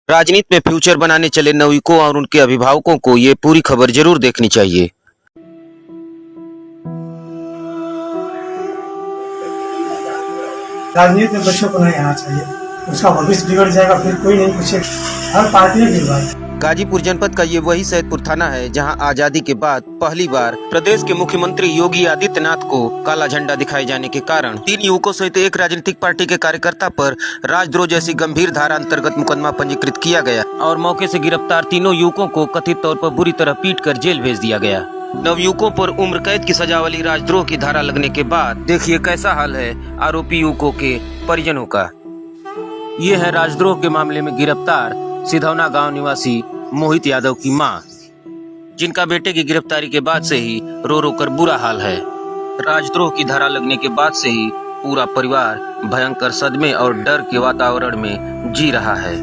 राजनीति में फ्यूचर बनाने चले नवयुवकों और उनके अभिभावकों को ये पूरी खबर जरूर देखनी चाहिए। राजनीति में बच्चों को नहीं आना चाहिए, उसका भविष्य बिगड़ जाएगा, फिर कोई नहीं पूछेगा। हर पार्टी की बात। गाजीपुर जनपद का ये वही सैदपुर थाना है जहां आजादी के बाद पहली बार प्रदेश के मुख्यमंत्री योगी आदित्यनाथ को काला झंडा दिखाए जाने के कारण 3 युवकों सहित एक राजनीतिक पार्टी के कार्यकर्ता पर राजद्रोह जैसी गंभीर धारा अंतर्गत मुकदमा पंजीकृत किया गया और मौके से गिरफ्तार तीनों युवकों को कथित तौर पर बुरी तरह पीटकर जेल भेज दिया गया। नवयुवकों पर उम्र कैद की सजा वाली राजद्रोह की धारा लगने के बाद देखिए कैसा हाल है आरोपी युवकों के परिजनों का। ये है राजद्रोह के मामले में गिरफ्तार सिधौना गांव निवासी मोहित यादव की मां, जिनका बेटे की गिरफ्तारी के बाद से ही रो रो कर बुरा हाल है। राजद्रोह की धारा लगने के बाद से ही पूरा परिवार भयंकर सदमे और डर के वातावरण में जी रहा है।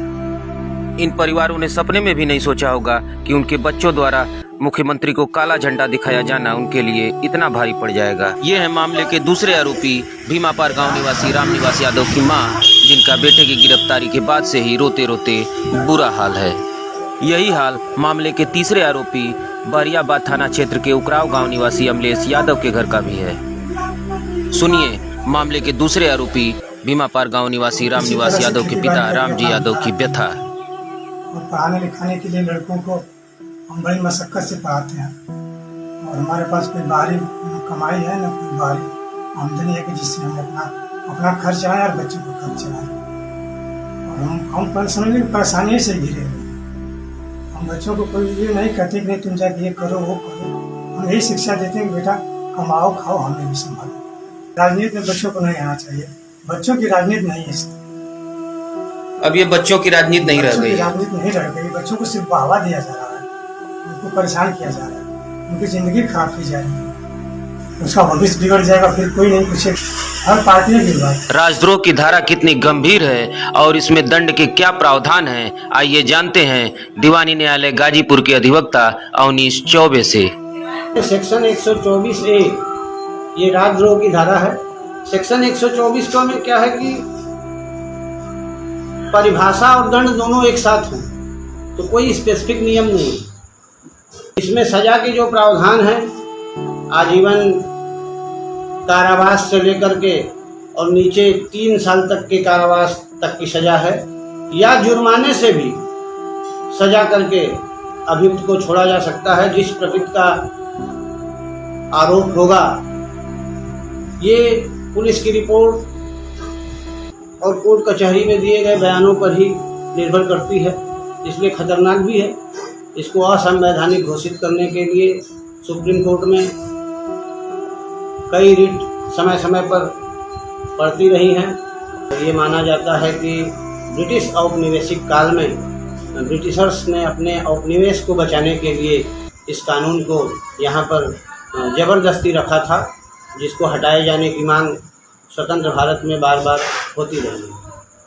इन परिवारों ने सपने में भी नहीं सोचा होगा कि उनके बच्चों द्वारा मुख्यमंत्री को काला झंडा दिखाया जाना उनके लिए इतना भारी पड़ जाएगा। ये है मामले के दूसरे आरोपी भीमापार गांव निवासी रामनिवास यादव की मां, जिनका बेटे की गिरफ्तारी के बाद से ही रोते रोते बुरा हाल है। यही हाल मामले के तीसरे आरोपी बरियाबाद थाना क्षेत्र के उकराव गांव निवासी अमलेश यादव के घर का भी है। सुनिए मामले के दूसरे आरोपी भीमापार गांव निवासी रामनिवास यादव के पिता रामजी यादव की व्यथा। और पढ़ाने लिखाने के लिए लड़कों को हम बड़ी मशक्कत से पढ़ाते हैं और हमारे पास कोई बाहरी कमाई है न कोई बाहरी आमदनी है कि जिससे हम अपना खर्च चलाएं और बच्चों को खर्च चलाएं। और हम समझ परेशानी से घिरे हुए। हम बच्चों को कोई ये नहीं कहते कि नहीं तुम जाके ये करो वो करो, हम यही शिक्षा देते हैं कि बेटा कमाओ खाओ, हमें भी संभालो। राजनीति में बच्चों को नहीं आना चाहिए, बच्चों की राजनीति नहीं है। अब ये बच्चों की राजनीति नहीं रह गई, राजनीति नहीं रह गई। बच्चों को सिर्फ बढ़ावा दिया जा रहा है, उनको परेशान किया जा रहा है, उनकी जिंदगी खराब की जा रही है, उसका भविष्य बिगड़ जाएगा, फिर कोई नहीं पूछेगा। हर पार्टी की बात। राजद्रोह की धारा कितनी गंभीर है और इसमें दंड के क्या प्रावधान है, आइए जानते हैं दीवानी न्यायालय गाजीपुर के अधिवक्ता अवनीश चौबे से। सेक्शन 124A ये राजद्रोह की धारा है। सेक्शन 124 का में क्या है कि परिभाषा और दंड दोनों एक साथ हैं, तो कोई स्पेसिफिक नियम नहीं। इसमें सजा के जो प्रावधान है आजीवन कारावास से लेकर के और नीचे 3 साल तक के कारावास तक की सजा है, या जुर्माने से भी सजा करके अभियुक्त को छोड़ा जा सकता है। जिस प्रकृति का आरोप होगा ये पुलिस की रिपोर्ट और कोर्ट कचहरी में दिए गए बयानों पर ही निर्भर करती है, इसलिए खतरनाक भी है। इसको असंवैधानिक घोषित करने के लिए सुप्रीम कोर्ट में कई रिट समय समय पर पड़ती रही हैं। ये माना जाता है कि ब्रिटिश औपनिवेशिक काल में ब्रिटिशर्स ने अपने औपनिवेश को बचाने के लिए इस कानून को यहाँ पर ज़बरदस्ती रखा था, जिसको हटाए जाने की मांग स्वतंत्र भारत में बार बार होती रही।